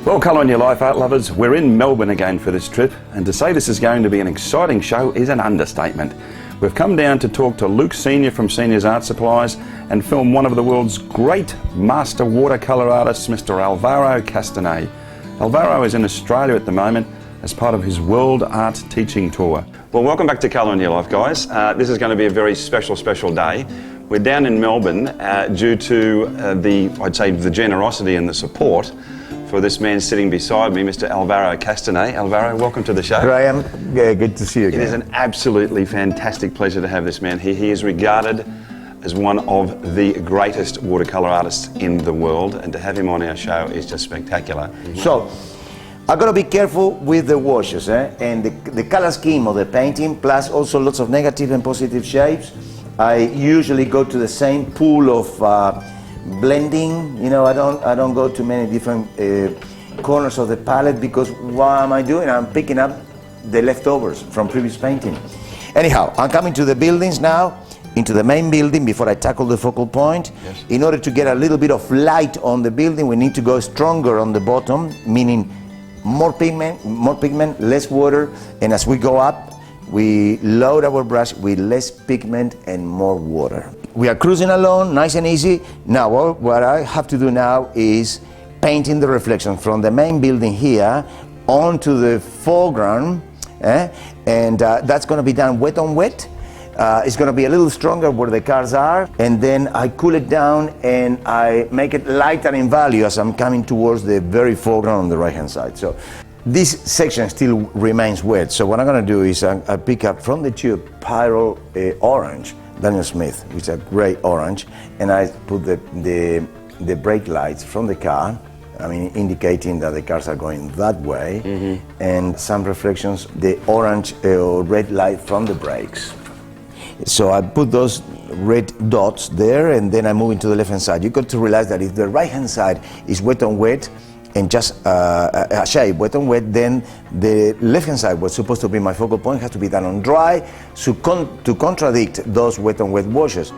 Well, Colour in Your Life, art lovers, we're in Melbourne again for this trip, and to say this is going to be an exciting show is an understatement. We've come down to talk to Luke Senior from Senior's Art Supplies and film one of the world's great master watercolour artists, Mr. Alvaro Castagnet. Alvaro is in Australia at the moment as part of his World Art Teaching Tour. Well, welcome back to Colour in Your Life, guys. This is going to be a very special day. We're down in Melbourne due to the generosity and the support for this man sitting beside me, Mr. Alvaro Castagnet. Alvaro, welcome to the show. Graham, yeah, good to see you again. It is an absolutely fantastic pleasure to have this man here. He is regarded as one of the greatest watercolour artists in the world, and to have him on our show is just spectacular. So, I've got to be careful with the washes and the color scheme of the painting, plus also lots of negative and positive shapes. I usually go to the same pool of blending. You know, I don't go to many different corners of the palette, because what am I doing? I'm picking up the leftovers from previous painting. Anyhow, I'm coming to the buildings now, into the main building before I tackle the focal point. Yes. In order to get a little bit of light on the building, we need to go stronger on the bottom, meaning more pigment, less water, and as we go up, we load our brush with less pigment and more water. We are cruising along, nice and easy. Now, what I have to do now is painting the reflection from the main building here onto the foreground, and that's going to be done wet on wet. It's going to be a little stronger where the cars are, and then I cool it down and I make it lighter in value as I'm coming towards the very foreground on the right hand side. So this section still remains wet, so what I'm going to do is I pick up from the tube Pyro Orange, Daniel Smith, which is a great orange, and I put the brake lights from the car, I mean, indicating that the cars are going that way, and some reflections, the orange or red light from the brakes. So I put those red dots there, and then I move into the left hand side. You've got to realize that if the right hand side is wet on wet, and just a shade wet on wet, then the left hand side, what's supposed to be my focal point, has to be done on dry, so to contradict those wet on wet washes.